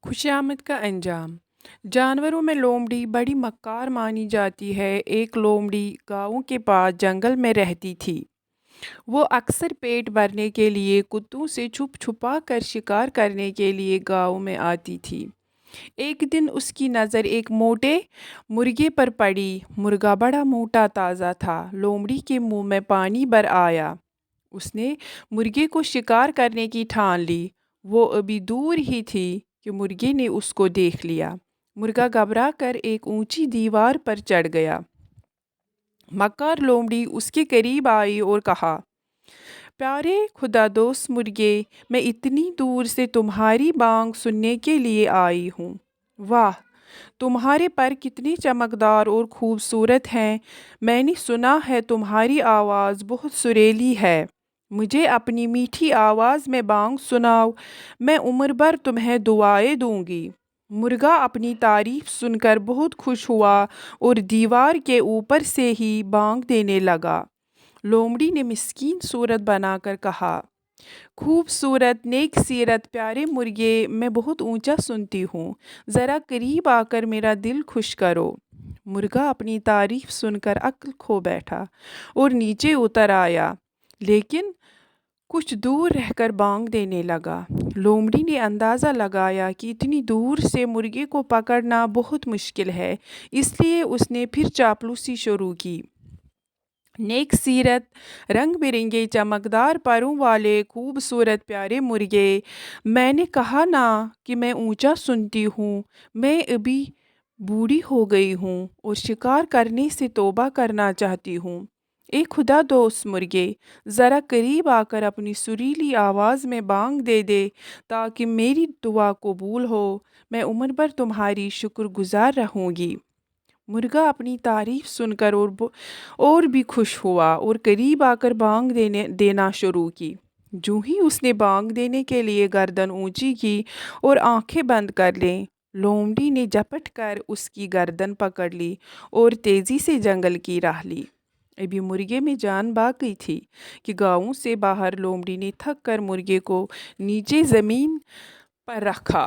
खुशामद का अंजाम। जानवरों में लोमड़ी बड़ी मक्कार मानी जाती है। एक लोमड़ी गाँव के पास जंगल में रहती थी। वो अक्सर पेट भरने के लिए कुत्तों से छुप छुपा कर शिकार करने के लिए गाँव में आती थी। एक दिन उसकी नज़र एक मोटे मुर्गे पर पड़ी। मुर्गा बड़ा मोटा ताज़ा था। लोमड़ी के मुंह में पानी भर आया। उसने मुर्गे को शिकार करने की ठान ली। वो अभी दूर ही थी कि मुर्गे ने उसको देख लिया। मुर्गा घबरा कर एक ऊंची दीवार पर चढ़ गया। मक्कार लोमड़ी उसके करीब आई और कहा, प्यारे खुदा दोस्त मुर्गे, मैं इतनी दूर से तुम्हारी बांग सुनने के लिए आई हूँ। वाह, तुम्हारे पर कितने चमकदार और खूबसूरत हैं। मैंने सुना है तुम्हारी आवाज़ बहुत सुरीली है। मुझे अपनी मीठी आवाज़ में बांग सुनाओ, मैं उम्र भर तुम्हें दुआएं दूंगी। मुर्गा अपनी तारीफ सुनकर बहुत खुश हुआ और दीवार के ऊपर से ही बांग देने लगा। लोमड़ी ने मिस्कीन सूरत बनाकर कहा, खूबसूरत नेक सीरत प्यारे मुर्गे, मैं बहुत ऊंचा सुनती हूँ। ज़रा करीब आकर मेरा दिल खुश करो। मुर्गा अपनी तारीफ सुनकर अक्ल खो बैठा और नीचे उतर आया, लेकिन कुछ दूर रहकर बांग देने लगा। लोमड़ी ने अंदाज़ा लगाया कि इतनी दूर से मुर्गे को पकड़ना बहुत मुश्किल है, इसलिए उसने फिर चापलूसी शुरू की। नेक सीरत रंग बिरंगे चमकदार परों वाले खूबसूरत प्यारे मुर्गे, मैंने कहा ना कि मैं ऊंचा सुनती हूँ। मैं अभी बूढ़ी हो गई हूँ और शिकार करने से तौबा करना चाहती हूँ। ए खुदा दोस्त मुर्गे, ज़रा करीब आकर अपनी सुरीली आवाज़ में बांग दे दे ताकि मेरी दुआ कबूल हो। मैं उम्र भर तुम्हारी शुक्रगुजार रहूँगी। मुर्गा अपनी तारीफ सुनकर और भी खुश हुआ और करीब आकर बांग देना शुरू की। जो ही उसने बांग देने के लिए गर्दन ऊंची की और आंखें बंद कर लें, लोमड़ी ने झपट कर उसकी गर्दन पकड़ ली और तेज़ी से जंगल की राह ली। अभी मुर्गे में जान भाग गई थी कि गाँव से बाहर लोमड़ी ने थक कर मुर्गे को नीचे ज़मीन पर रखा।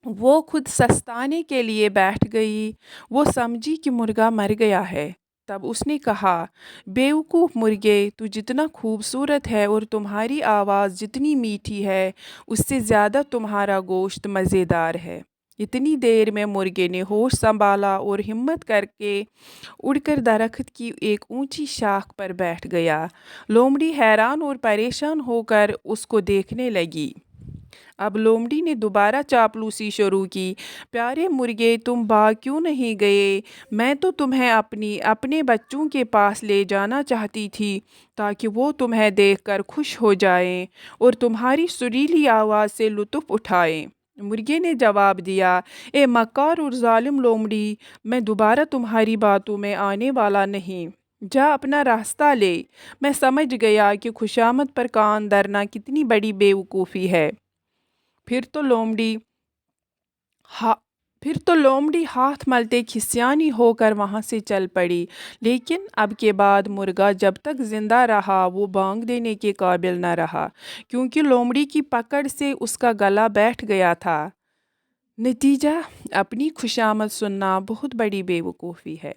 वो खुद सस्ताने के लिए बैठ गई। वो समझी कि मुर्गा मर गया है। तब उसने कहा, बेवकूफ़ मुर्गे, तू जितना खूबसूरत है और तुम्हारी आवाज़ जितनी मीठी है, उससे ज़्यादा तुम्हारा गोश्त मज़ेदार है। इतनी देर में मुर्गे ने होश संभाला और हिम्मत करके उड़कर दरख्त की एक ऊंची शाख पर बैठ गया। लोमड़ी हैरान और परेशान होकर उसको देखने लगी। अब लोमड़ी ने दोबारा चापलूसी शुरू की। प्यारे मुर्गे, तुम भाग क्यों नहीं गए? मैं तो तुम्हें अपने बच्चों के पास ले जाना चाहती थी ताकि वो तुम्हें देखकर खुश हो जाएं और तुम्हारी सुरीली आवाज़ से लुत्फ़ उठाएं। मुर्गे ने जवाब दिया, ए मक्कार और जालिम लोमड़ी, मैं दोबारा तुम्हारी बातों में आने वाला नहीं। जा अपना रास्ता ले। मैं समझ गया कि खुशामद पर कान धरना कितनी बड़ी बेवकूफ़ी है। फिर तो लोमड़ी हा फिर तो लोमड़ी हाथ मलते खिसियानी होकर वहाँ से चल पड़ी। लेकिन अब के बाद मुर्गा जब तक जिंदा रहा वो बांग देने के काबिल न रहा, क्योंकि लोमड़ी की पकड़ से उसका गला बैठ गया था। नतीजा, अपनी खुशामद सुनना बहुत बड़ी बेवकूफ़ी है।